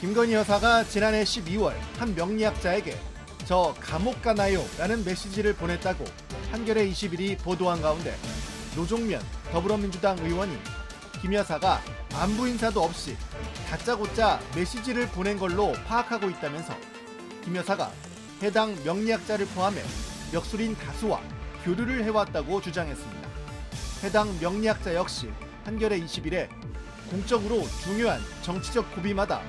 김건희 여사가 지난해 12월 한 명리학자에게 "저 감옥 가나요?" 라는 메시지를 보냈다고 한겨레 21이 보도한 가운데 노종면 더불어민주당 의원이 김 여사가 안부 인사도 없이 다짜고짜 메시지를 보낸 걸로 파악하고 있다면서 김 여사가 해당 명리학자를 포함해 역술인 다수와 교류를 해왔다고 주장했습니다. 해당 명리학자 역시 한겨레 21에 공적으로 중요한 정치적 고비마다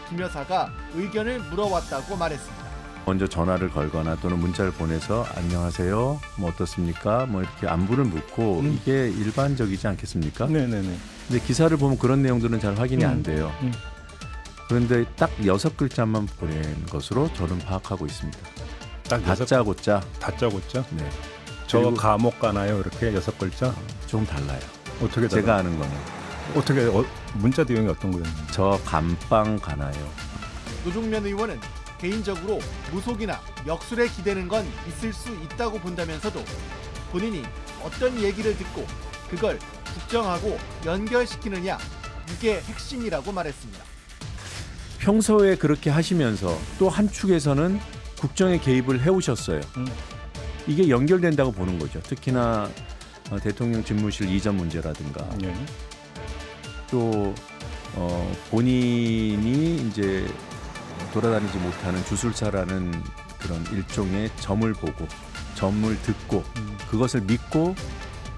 김 여사가 의견을 물어왔다고 말했습니다. 먼저 전화를 걸거나 또는 문자를 보내서 안녕하세요, 뭐 어떻습니까? 뭐 이렇게 안부를 묻고 이게 일반적이지 않겠습니까? 네네네. 근데 기사를 보면 그런 내용들은 잘 확인이 안 돼요. 그런데 딱 6글자만 보낸 것으로 저는 파악하고 있습니다. 딱 다짜고짜. 다짜고짜? 네. 저 그리고 감옥 가나요? 이렇게 6글자? 좀 달라요. 어떻게 제가 달라? 아는 거는 어떻게 문자 내용이 어떤 거였는지. 저 감방 가나요? 노종면 의원은 개인적으로 무속이나 역술에 기대는 건 있을 수 있다고 본다면서도 본인이 어떤 얘기를 듣고 그걸 국정하고 연결시키느냐, 이게 핵심이라고 말했습니다. 평소에 그렇게 하시면서 또 한 축에서는 국정에 개입을 해오셨어요. 이게 연결된다고 보는 거죠. 특히나 대통령 집무실 이전 문제라든가 예. 또 본인이 이제 돌아다니지 못하는 주술사라는 그런 일종의 점을 보고 점을 듣고 그것을 믿고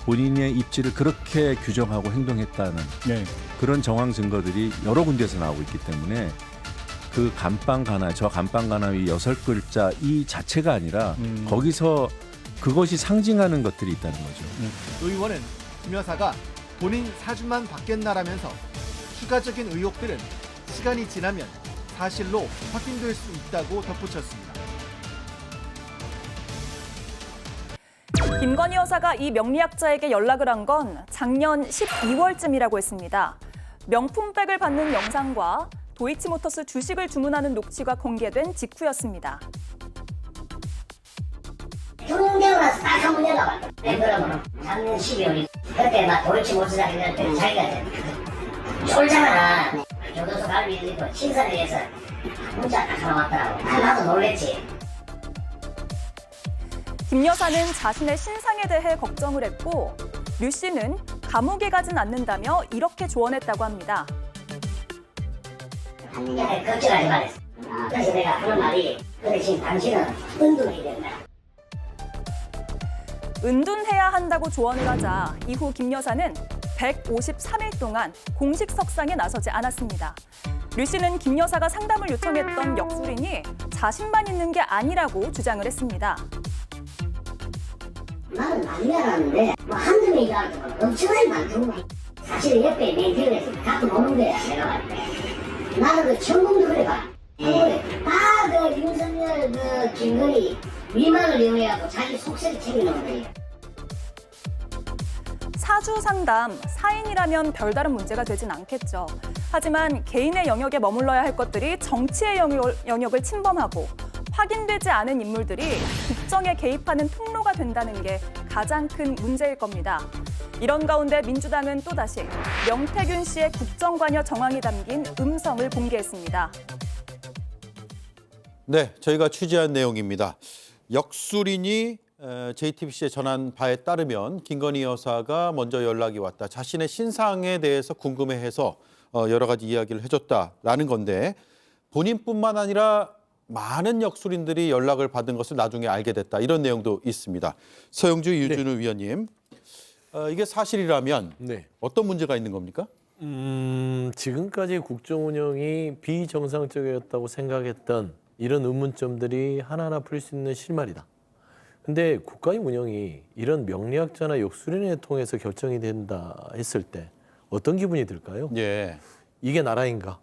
본인의 입지를 그렇게 규정하고 행동했다는 예. 그런 정황 증거들이 여러 군데에서 나오고 있기 때문에 그 감방 가나 저 감방 가나 이 6글자 이 자체가 아니라 거기서 그것이 상징하는 것들이 있다는 거죠. 노 의원은 김 여사가 본인 사주만 받겠나라면서 추가적인 의혹들은 시간이 지나면 사실로 확인될 수 있다고 덧붙였습니다. 김건희 여사가 이 명리학자에게 연락을 한 건 작년 12월쯤이라고 했습니다. 명품백을 받는 영상과 도이치모터스 주식을 주문하는 녹취가 공개된 직후였습니다. 중대고 나서 딱 한 번 연락 왔대. 멤버라고는 작년 12월이 그때 막 도이치모터스 했는데 자기가 쫄잖아. 교도소 갈 일이 있고 신사를 위해서 문자 딱 하나 왔더라고. 나도 놀랬지. 김 여사는 자신의 신상에 대해 걱정을 했고 류 씨는 감옥에 가진 않는다며 이렇게 조언했다고 합니다. 걱정하지 말랬어. 그래서 내가 그런 말이 근데 지금 당신은 은둔하게 된다. 은둔해야 한다고 조언을 하자 이후 김 여사는 153일 동안 공식 석상에 나서지 않았습니다. 류 씨는 김 여사가 상담을 요청했던 역술인이 자신만 있는 게 아니라고 주장을 했습니다. 나는 많이 알았는데 뭐 한두 명이 알았던 건 엄청나게 많더라고. 사실 옆에 멘트에서 가끔 오는 거야 내가 봤을 때. 나는 그 전공도 그래 봐. 다그 윤석열 그 김건희 위만을 이용해갖고 자기 속세를 챙겨놓은 거야. 사주 상담, 사인이라면 별다른 문제가 되진 않겠죠. 하지만 개인의 영역에 머물러야 할 것들이 정치의 영역을 침범하고 확인되지 않은 인물들이 국정에 개입하는 통로가 된다는 게 가장 큰 문제일 겁니다. 이런 가운데 민주당은 또다시 명태균 씨의 국정관여 정황이 담긴 음성을 공개했습니다. 네, 저희가 취재한 내용입니다. 역술인이 JTBC에 전한 바에 따르면 김건희 여사가 먼저 연락이 왔다. 자신의 신상에 대해서 궁금해해서 여러 가지 이야기를 해줬다라는 건데 본인뿐만 아니라 많은 역술인들이 연락을 받은 것을 나중에 알게 됐다. 이런 내용도 있습니다. 서영주 유준우 위원님, 이게 사실이라면 어떤 문제가 있는 겁니까? 지금까지 국정 운영이 비정상적이었다고 생각했던 이런 의문점들이 하나하나 풀릴 수 있는 실마리다. 근데 국가의 운영이 이런 명리학자나 역술인을 통해서 결정이 된다 했을 때 어떤 기분이 들까요? 예. 이게 나라인가?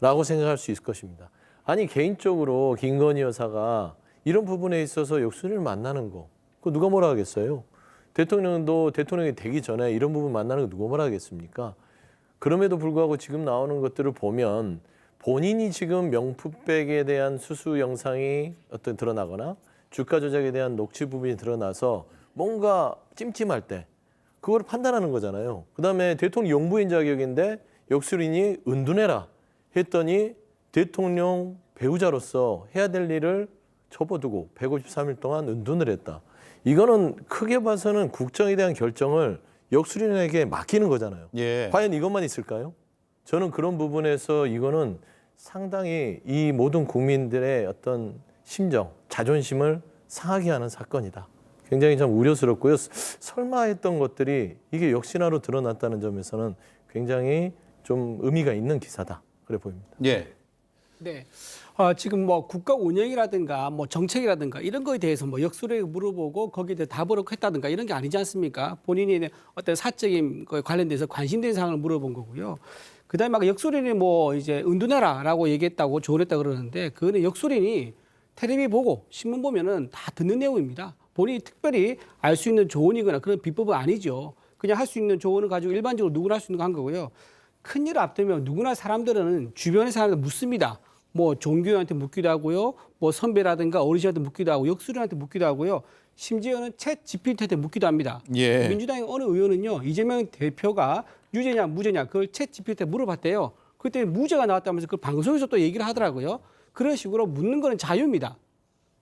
라고 생각할 수 있을 것입니다. 아니 개인적으로 김건희 여사가 이런 부분에 있어서 역술인을 만나는 거 그거 누가 뭐라 하겠어요? 대통령도 대통령이 되기 전에 이런 부분 만나는 거 누가 뭐라 하겠습니까? 그럼에도 불구하고 지금 나오는 것들을 보면 본인이 지금 명품백에 대한 수수 영상이 어떤 드러나거나 주가 조작에 대한 녹취 부분이 드러나서 뭔가 찜찜할 때 그걸 판단하는 거잖아요. 그다음에 대통령 용부인 자격인데 역술인이 은둔해라 했더니 대통령 배우자로서 해야 될 일을 접어두고 153일 동안 은둔을 했다. 이거는 크게 봐서는 국정에 대한 결정을 역술인에게 맡기는 거잖아요. 예. 과연 이것만 있을까요? 저는 그런 부분에서 이거는 상당히 이 모든 국민들의 어떤 심정, 자존심을 상하게 하는 사건이다. 굉장히 좀 우려스럽고요. 설마 했던 것들이 이게 역시나로 드러났다는 점에서는 굉장히 좀 의미가 있는 기사다. 그래 보입니다. 예. 네. 지금 뭐 국가 운영이라든가 뭐 정책이라든가 이런 거에 대해서 뭐 역술에 물어보고 거기에 대해 답을 했다든가 이런 게 아니지 않습니까? 본인이 어떤 사적인 거에 관련돼서 관심된 사항을 물어본 거고요. 그다음에 막 역술인이 뭐 이제 은둔해라라고 얘기했다고 조언했다 그러는데 그거는 역술인이 텔레비 보고 신문 보면은 다 듣는 내용입니다. 본인이 특별히 알 수 있는 조언이거나 그런 비법은 아니죠. 그냥 할 수 있는 조언을 가지고 일반적으로 누구나 할 수 있는 거 한 거고요. 큰일 앞두면 누구나 사람들은 주변의 사람들 묻습니다. 뭐 종교한테 묻기도 하고요. 뭐 선배라든가 어르신한테 묻기도 하고 역술인한테 묻기도 하고요. 심지어는 챗 GPT한테 묻기도 합니다. 예. 민주당의 어느 의원은요. 이재명 대표가 유죄냐 무죄냐 그걸 챗 GPT한테 물어봤대요. 그때 무죄가 나왔다면서 그 방송에서 또 얘기를 하더라고요. 그런 식으로 묻는 거는 자유입니다.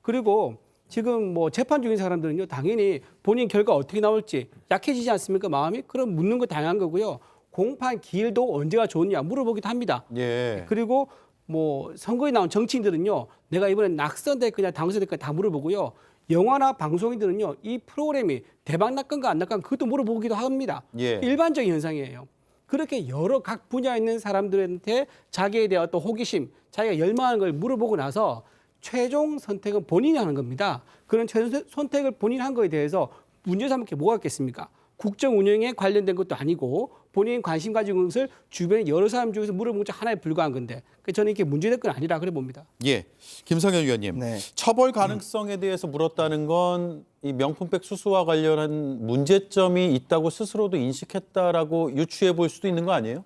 그리고 지금 뭐 재판 중인 사람들은요. 당연히 본인 결과 어떻게 나올지 약해지지 않습니까? 마음이? 그럼 묻는 거 당연한 거고요. 공판 기일도 언제가 좋냐 물어보기도 합니다. 예. 그리고 뭐 선거에 나온 정치인들은요. 내가 이번에 낙선됐거냐 당선됐거냐 다 물어보고요. 영화나 방송인들은요. 이 프로그램이 대박 났건가 안 났건가 그것도 물어보기도 합니다. 예. 일반적인 현상이에요. 그렇게 여러 각 분야에 있는 사람들한테 자기에 대한 어떤 호기심, 자기가 열망하는 걸 물어보고 나서 최종 선택은 본인이 하는 겁니다. 그런 최종 선택을 본인이 한 거에 대해서 문제 삼을 게 뭐가 있겠습니까? 국정 운영에 관련된 것도 아니고 본인이 관심 가지고 있는 것을 주변에 여러 사람 중에서 물어본 것 하나에 불과한 건데 저는 이게 문제될 건 아니라 그래 봅니다. 예. 김성현 위원님. 네. 처벌 가능성에 대해서 물었다는 건 이 명품백 수수와 관련한 문제점이 있다고 스스로도 인식했다라고 유추해 볼 수도 있는 거 아니에요?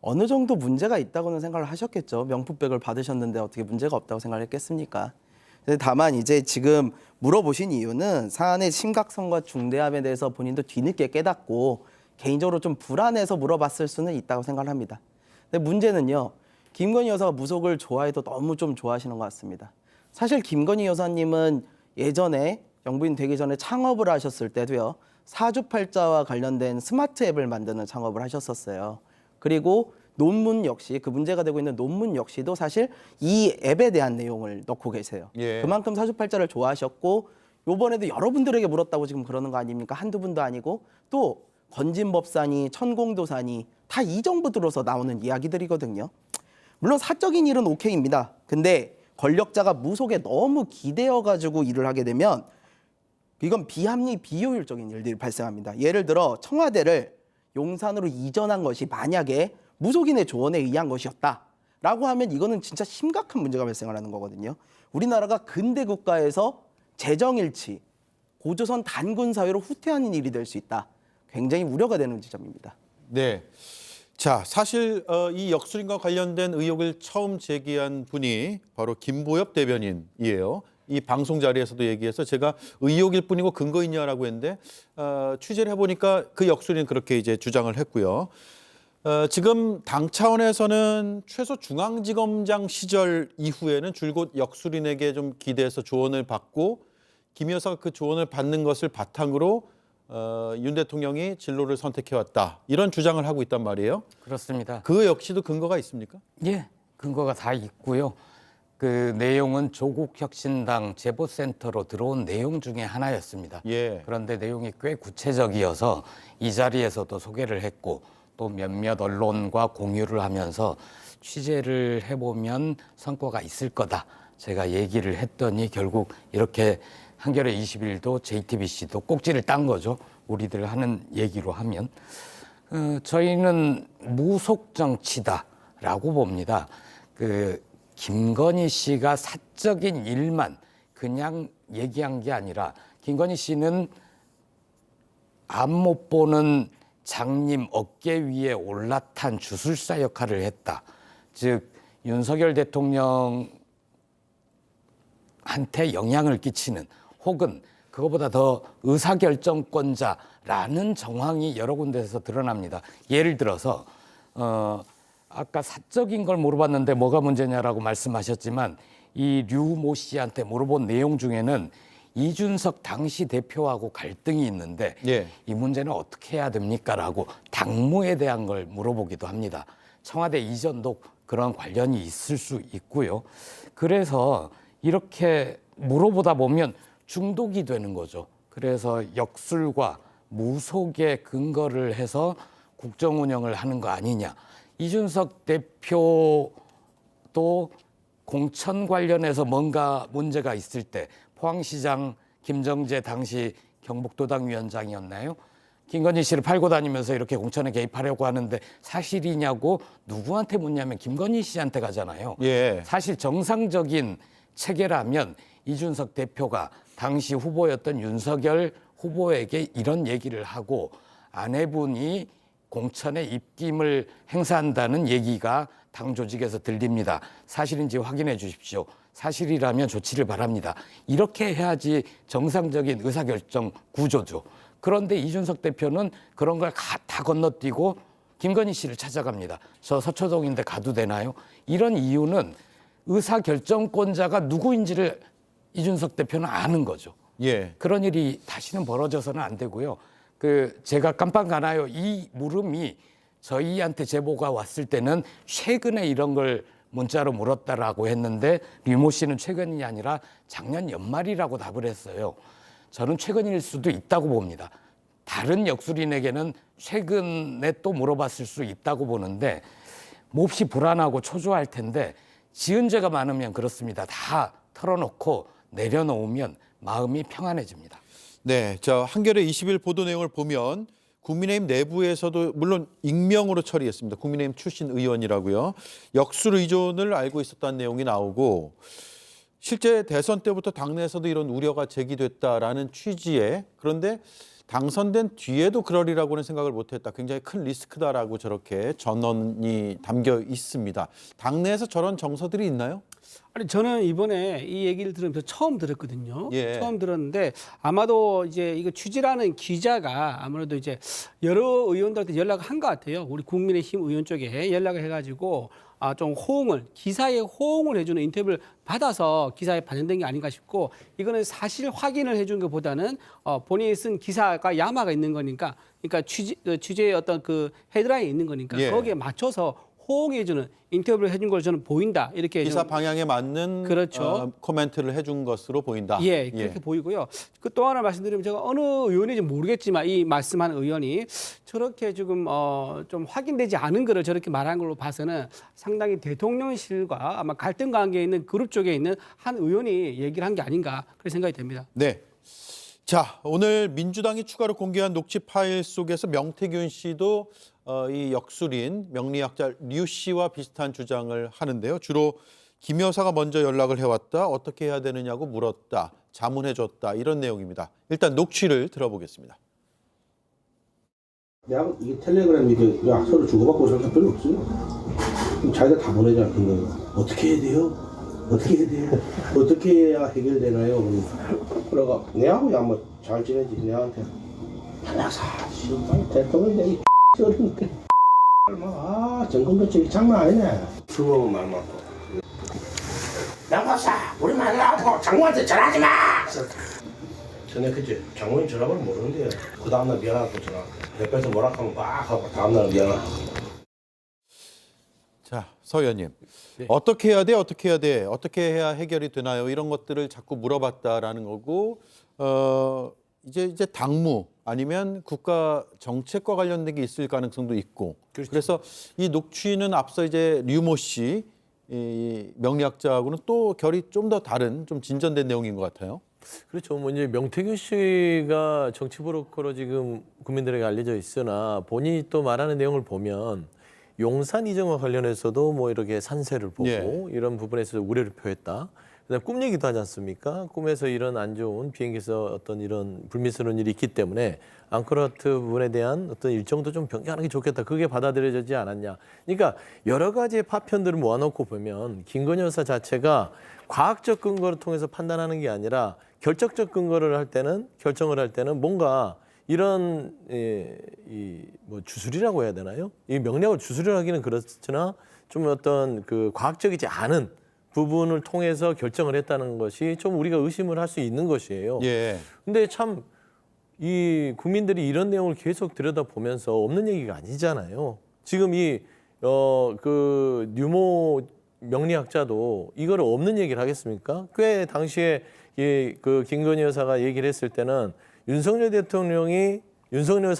어느 정도 문제가 있다고는 생각을 하셨겠죠. 명품백을 받으셨는데 어떻게 문제가 없다고 생각을 했겠습니까? 다만 이제 지금 물어보신 이유는 사안의 심각성과 중대함에 대해서 본인도 뒤늦게 깨닫고 개인적으로 좀 불안해서 물어봤을 수는 있다고 생각을 합니다. 근데 문제는요. 김건희 여사가 무속을 좋아해도 너무 좀 좋아하시는 것 같습니다. 사실 김건희 여사님은 예전에 영부인 되기 전에 창업을 하셨을 때도요. 사주팔자와 관련된 스마트 앱을 만드는 창업을 하셨었어요. 그리고 논문 역시 그 문제가 되고 있는 논문 역시도 사실 이 앱에 대한 내용을 넣고 계세요. 예. 그만큼 사주팔자를 좋아하셨고 요번에도 여러분들에게 물었다고 지금 그러는 거 아닙니까? 한두 분도 아니고 또 건진법사니 천공도사니 다 이 정부 들어서 나오는 이야기들이거든요. 물론 사적인 일은 오케이입니다. 근데 권력자가 무속에 너무 기대어가지고 일을 하게 되면 이건 비합리, 비효율적인 일들이 발생합니다. 예를 들어 청와대를 용산으로 이전한 것이 만약에 무속인의 조언에 의한 것이었다라고 하면 이거는 진짜 심각한 문제가 발생을 하는 거거든요. 우리나라가 근대 국가에서 재정일치, 고조선 단군 사회로 후퇴하는 일이 될 수 있다. 굉장히 우려가 되는 지점입니다. 네. 자, 사실 이 역술인과 관련된 의혹을 처음 제기한 분이 바로 김보엽 대변인이에요. 이 방송 자리에서도 얘기해서 제가 의혹일 뿐이고 근거 있냐라고 했는데 취재를 해보니까 그 역술인 그렇게 이제 주장을 했고요. 지금 당 차원에서는 최소 중앙지검장 시절 이후에는 줄곧 역술인에게 좀 기대해서 조언을 받고 김 여사가 그 조언을 받는 것을 바탕으로 윤 대통령이 진로를 선택해왔다. 이런 주장을 하고 있단 말이에요. 그렇습니다. 그 역시도 근거가 있습니까? 예, 근거가 다 있고요. 그 내용은 조국혁신당 제보센터로 들어온 내용 중에 하나였습니다. 예. 그런데 내용이 꽤 구체적이어서 이 자리에서도 소개를 했고 또 몇몇 언론과 공유를 하면서 취재를 해보면 성과가 있을 거다. 제가 얘기를 했더니 결국 이렇게 한겨레 21도 JTBC도 꼭지를 딴 거죠. 우리들 하는 얘기로 하면. 저희는 무속 정치다라고 봅니다. 김건희 씨가 사적인 일만 그냥 얘기한 게 아니라 김건희 씨는 앞 못 보는 장님 어깨 위에 올라탄 주술사 역할을 했다. 즉 윤석열 대통령한테 영향을 끼치는 혹은 그거보다 더 의사결정권자라는 정황이 여러 군데에서 드러납니다. 예를 들어서 아까 사적인 걸 물어봤는데 뭐가 문제냐라고 말씀하셨지만 이 류모 씨한테 물어본 내용 중에는 이준석 당시 대표하고 갈등이 있는데 예. 이 문제는 어떻게 해야 됩니까라고 당무에 대한 걸 물어보기도 합니다. 청와대 이전도 그런 관련이 있을 수 있고요. 그래서 이렇게 물어보다 보면 중독이 되는 거죠. 그래서 역술과 무속에 근거를 해서 국정 운영을 하는 거 아니냐. 이준석 대표도 공천 관련해서 뭔가 문제가 있을 때 포항시장 김정재 당시 경북도당 위원장이었나요? 김건희 씨를 팔고 다니면서 이렇게 공천에 개입하려고 하는데 사실이냐고 누구한테 묻냐면 김건희 씨한테 가잖아요. 예. 사실 정상적인 체계라면 이준석 대표가 당시 후보였던 윤석열 후보에게 이런 얘기를 하고 아내분이 공천에 입김을 행사한다는 얘기가 당 조직에서 들립니다. 사실인지 확인해 주십시오. 사실이라면 조치를 바랍니다. 이렇게 해야지 정상적인 의사결정 구조죠. 그런데 이준석 대표는 그런 걸 다 건너뛰고 김건희 씨를 찾아갑니다. 저 서초동인데 가도 되나요? 이런 이유는 의사결정권자가 누구인지를 이준석 대표는 아는 거죠. 예. 그런 일이 다시는 벌어져서는 안 되고요. 제가 깜빡 가나요? 이 물음이 저희한테 제보가 왔을 때는 최근에 이런 걸 문자로 물었다라고 했는데 류모 씨는 최근이 아니라 작년 연말이라고 답을 했어요. 저는 최근일 수도 있다고 봅니다. 다른 역술인에게는 최근에 또 물어봤을 수 있다고 보는데 몹시 불안하고 초조할 텐데 지은 죄가 많으면 그렇습니다. 다 털어놓고 내려놓으면 마음이 평안해집니다. 네, 자 한겨레 20일 보도 내용을 보면 국민의힘 내부에서도 물론 익명으로 처리했습니다. 국민의힘 출신 의원이라고요. 역술 의존을 알고 있었다는 내용이 나오고 실제 대선 때부터 당내에서도 이런 우려가 제기됐다라는 취지에 그런데 당선된 뒤에도 그러리라고는 생각을 못했다. 굉장히 큰 리스크다라고 저렇게 전언이 담겨 있습니다. 당내에서 저런 정서들이 있나요? 아니 저는 이번에 이 얘기를 들으면서 처음 들었거든요. 예. 처음 들었는데 아마도 이제 이거 취재라는 기자가 아무래도 이제 여러 의원들한테 연락을 한 것 같아요. 우리 국민의힘 의원 쪽에 연락을 해가지고 좀 기사에 호응을 해주는 인터뷰를 받아서 기사에 반영된 게 아닌가 싶고 이거는 사실 확인을 해준 것보다는 본인이 쓴 기사가 야마가 있는 거니까 그러니까 취재의 어떤 그 헤드라인이 있는 거니까 예. 거기에 맞춰서 호응해주는 인터뷰를 해준 걸 저는 보인다 이렇게 기사 좀 방향에 맞는 그렇죠. 코멘트를 해준 것으로 보인다. 예, 그렇게 보이고요. 또 하나 말씀드리면 제가 어느 의원인지 모르겠지만 이 말씀한 의원이 저렇게 지금 좀 확인되지 않은 거를 저렇게 말한 걸로 봐서는 상당히 대통령실과 아마 갈등 관계에 있는 그룹 쪽에 있는 한 의원이 얘기를 한 게 아닌가 그런 생각이 됩니다. 네. 자, 오늘 민주당이 추가로 공개한 녹취 파일 속에서 명태균 씨도 이 역술인 명리학자 류 씨와 비슷한 주장을 하는데요. 주로 김 여사가 먼저 연락을 해왔다. 어떻게 해야 되느냐고 물었다. 자문해줬다. 이런 내용입니다. 일단 녹취를 들어보겠습니다. 내가 이게 텔레그램 이렇게 서로 주고받고 이런 거 별로 없어요. 자기가 다 보내잖아. 그거 어떻게 해야 돼요? 어떻게 해야 돼요? 어떻게 해야 해결되나요? 그러니까 내하고 한번 잘 지내지. 내한테 한약사 대통령 되기 어른데 정권교체 장난 아니네. 술 먹으면 말 많고 양박사 우리 마누라하고 장모한테 전화하지 마. 전에 그치 장모님 전화번호 모르는데 그 다음날 미안하고 전화 옆에서 뭐라 하면 막 하고 다음날 미안하고. 자, 서 의원님. 네. 어떻게 해야 돼? 어떻게 해야 돼? 어떻게 해야 해결이 되나요? 이런 것들을 자꾸 물어봤다라는 거고 이제 당무 아니면 국가 정책과 관련된 게 있을 가능성도 있고. 그렇죠. 그래서 이 녹취는 앞서 이제 류모 씨 이 명리학자하고는 또 결이 좀 더 다른 좀 진전된 내용인 것 같아요. 그렇죠. 뭐 이제 명태균 씨가 정치 브로커로 지금 국민들에게 알려져 있으나 본인이 또 말하는 내용을 보면 용산 이전과 관련해서도 뭐 이렇게 산세를 보고 예. 이런 부분에서 우려를 표했다. 그다음에 꿈 얘기도 하지 않습니까? 꿈에서 이런 안 좋은 비행기에서 어떤 이런 불미스러운 일이 있기 때문에 앙코르와트 부분에 대한 어떤 일정도 좀 변경하는 게 좋겠다. 그게 받아들여지지 않았냐. 그러니까 여러 가지의 파편들을 모아놓고 보면 김건희 여사 자체가 과학적 근거를 통해서 판단하는 게 아니라 결정적 근거를 할 때는 결정을 할 때는 뭔가 이런 뭐 주술이라고 해야 되나요? 이 명령을 주술이라고 하기는 그렇으나 좀 어떤 그 과학적이지 않은 부분을 통해서 결정을 했다는 것이 좀 우리가 의심을 할 수 있는 것이에요. 예. 근데 참 이 국민들이 이런 내용을 계속 들여다보면서 없는 얘기가 아니잖아요. 지금 그 뉴모 명리학자도 이거를 없는 얘기를 하겠습니까? 꽤 당시에 그 김건희 여사가 얘기를 했을 때는 윤석열 대통령이 윤석열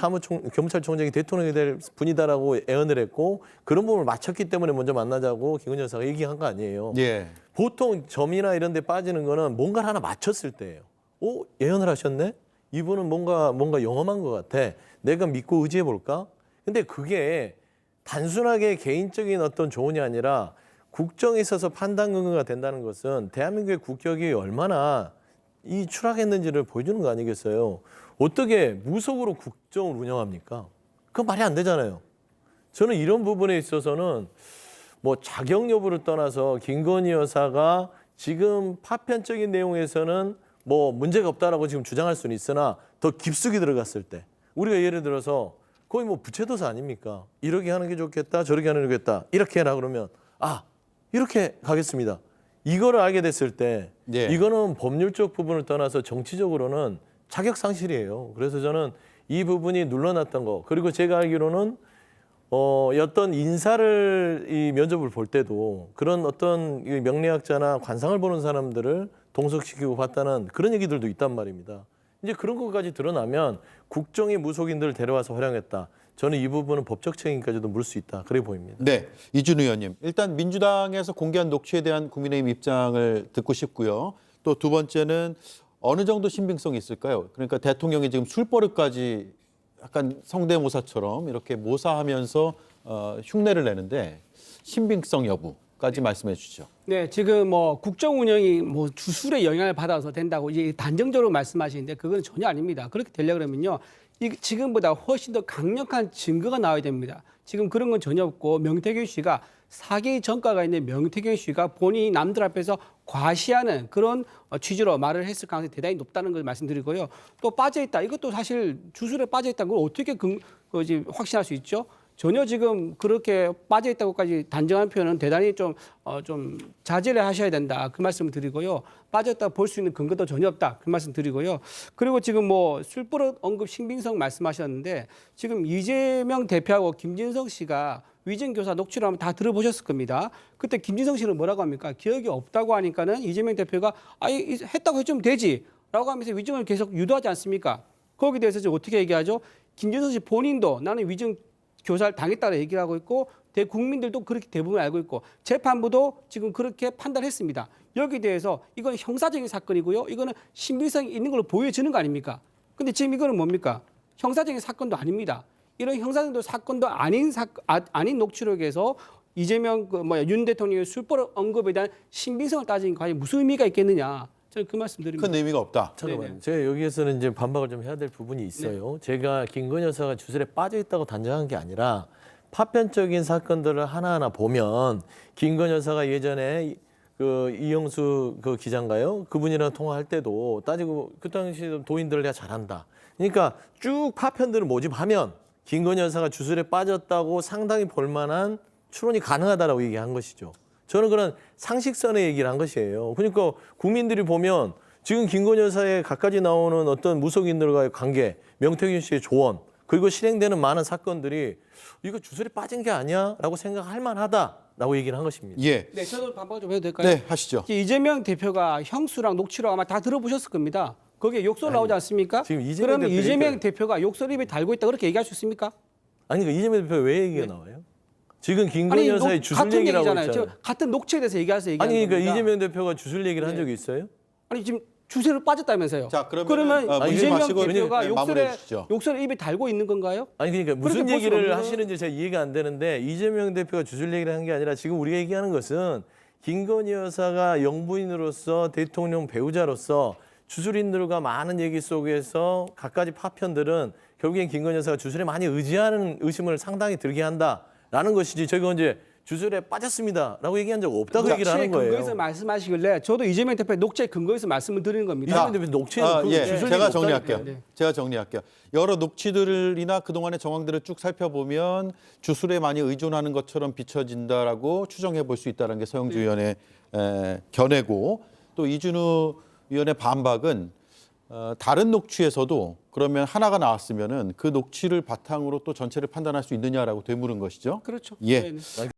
검찰총장이 대통령이 될 분이다라고 애언을 했고 그런 부분을 맞췄기 때문에 먼저 만나자고 김건희 여사가 얘기한 거 아니에요. 예. 보통 점이나 이런 데 빠지는 거는 뭔가를 하나 맞췄을 때예요. 예언을 하셨네? 이분은 뭔가 영험한 것 같아. 내가 믿고 의지해 볼까? 근데 그게 단순하게 개인적인 어떤 조언이 아니라 국정에 있어서 판단 근거가 된다는 것은 대한민국의 국격이 얼마나 추락했는지를 보여주는 거 아니겠어요? 어떻게 무속으로 국정을 운영합니까? 그건 말이 안 되잖아요. 저는 이런 부분에 있어서는 뭐 자격 여부를 떠나서 김건희 여사가 지금 파편적인 내용에서는 뭐 문제가 없다라고 지금 주장할 수는 있으나 더 깊숙이 들어갔을 때 우리가 예를 들어서 거의 뭐 부채도사 아닙니까? 이렇게 하는 게 좋겠다, 저렇게 하는 게 좋겠다, 이렇게 해라 그러면 이렇게 가겠습니다. 이거를 알게 됐을 때 예. 이거는 법률적 부분을 떠나서 정치적으로는 자격 상실이에요. 그래서 저는 이 부분이 눌러놨던 거 그리고 제가 알기로는 어떤 인사를 이 면접을 볼 때도 그런 어떤 명리학자나 관상을 보는 사람들을 동석시키고 봤다는 그런 얘기들도 있단 말입니다. 이제 그런 것까지 드러나면 국정의 무속인들을 데려와서 활용했다. 저는 이 부분은 법적 책임까지도 물 수 있다. 그래 보입니다. 네, 이준 의원님. 일단 민주당에서 공개한 녹취에 대한 국민의힘 입장을 듣고 싶고요. 또 두 번째는 어느 정도 신빙성이 있을까요? 그러니까 대통령이 지금 술버릇까지 약간 성대모사처럼 이렇게 모사하면서 흉내를 내는데 신빙성 여부까지 말씀해 주시죠. 네, 지금 뭐 국정 운영이 뭐 주술의 영향을 받아서 된다고 이제 단정적으로 말씀하시는데 그건 전혀 아닙니다. 그렇게 되려 그러면요. 지금보다 훨씬 더 강력한 증거가 나와야 됩니다. 지금 그런 건 전혀 없고 명태균 씨가 사기의 전과가 있는 명태균 씨가 본인이 남들 앞에서 과시하는 그런 취지로 말을 했을 가능성이 대단히 높다는 걸 말씀드리고요. 또 빠져있다. 이것도 사실 주술에 빠져있다는 걸 어떻게 확신할 수 있죠? 전혀 지금 그렇게 빠져있다고까지 단정한 표현은 대단히 좀 자제를 하셔야 된다. 그 말씀을 드리고요. 빠졌다고 볼 수 있는 근거도 전혀 없다. 그 말씀 드리고요. 그리고 지금 뭐 술버릇 언급 신빙성 말씀하셨는데 지금 이재명 대표하고 김진성 씨가 위증교사 녹취를 하면 다 들어보셨을 겁니다. 그때 김진성 씨는 뭐라고 합니까? 기억이 없다고 하니까는 이재명 대표가 했다고 해주면 되지 라고 하면서 위증을 계속 유도하지 않습니까? 거기에 대해서 이제 어떻게 얘기하죠? 김진성 씨 본인도 나는 위증 교사를 당했다고 얘기를 하고 있고 대국민들도 그렇게 대부분 알고 있고 재판부도 지금 그렇게 판단했습니다. 여기에 대해서 이건 형사적인 사건이고요. 이거는 신빙성이 있는 걸로 보여지는 거 아닙니까? 근데 지금 이거는 뭡니까? 형사적인 사건도 아닙니다. 이런 형사적인 사건도 아닌 녹취록에서 이재명 윤 대통령의 술버릇 언급에 대한 신빙성을 따지는 과연 무슨 의미가 있겠느냐? 저는 그 말씀드립니다. 큰 의미가 없다. 잠깐만요. 제가 여기에서는 이제 반박을 좀 해야 될 부분이 있어요. 제가 김건희 여사가 주술에 빠져 있다고 단정한 게 아니라 파편적인 사건들을 하나하나 보면 김건희 여사가 예전에 그 이영수 그 기자인가요? 그분이랑 통화할 때도 따지고 그 당시 도인들을 내가 잘한다. 그러니까 쭉 파편들을 모집하면 김건희 여사가 주술에 빠졌다고 상당히 볼만한 추론이 가능하다라고 얘기한 것이죠. 저는 그런 상식선의 얘기를 한 것이에요. 그러니까 국민들이 보면 지금 김건희 여사에 갖가지 나오는 어떤 무속인들과의 관계, 명태균 씨의 조언, 그리고 실행되는 많은 사건들이 이거 주술에 빠진 게 아니야? 라고 생각할 만하다라고 얘기를 한 것입니다. 예. 네, 저도 반박 좀 해도 될까요? 네, 하시죠. 이재명 대표가 형수랑 녹취록 아마 다 들어보셨을 겁니다. 거기에 욕설 나오지 않습니까? 지금 이재명 그러면 대표 이재명 대표가 욕설 입에 달고 있다 그렇게 얘기할 수 있습니까? 아니 그러니까 이재명 대표 왜 얘기가 나와요? 지금 김건희 여사의 주술 같은 얘기라고 얘기잖아요. 했잖아요. 지금 같은 녹취에 대해서 얘기해서 얘기하는 아니 그러니까 겁니다. 이재명 대표가 주술 얘기를 한 적이 있어요? 아니 지금 주세로 빠졌다면서요. 자, 그러면 이재명 마시고 대표가 마무리해 주시죠. 욕설에 입에 달고 있는 건가요? 아니 그러니까 무슨 그렇게 볼 수는 얘기를 없는 하시는지 제가 이해가 안 되는데 이재명 대표가 주술 얘기를 한 게 아니라 지금 우리가 얘기하는 것은 김건희 여사가 영부인으로서 대통령 배우자로서 주술인들과 많은 얘기 속에서 갖가지 파편들은 결국엔 김건희 여사가 주술에 많이 의지하는 의심을 상당히 들게 한다라는 것이지 저희가 이제 주술에 빠졌습니다라고 얘기한 적 없다고 녹취에 얘기를 하는 거예요. 근거해서 말씀하시길래 저도 이재명 대표의 녹취에 근거해서 말씀을 드리는 겁니다. 이재명 대표 녹취에 예, 주술 제가 얘기 정리할게요. 없다니까요. 제가 정리할게요. 여러 녹취들이나 그동안의 정황들을 쭉 살펴보면 주술에 많이 의존하는 것처럼 비춰진다라고 추정해 볼 수 있다는 게 서영주 의원의 견해고, 또 이준우 위원의 반박은 다른 녹취에서도 그러면 하나가 나왔으면은 그 녹취를 바탕으로 또 전체를 판단할 수 있느냐라고 되물은 것이죠. 그렇죠. 예. 네, 네.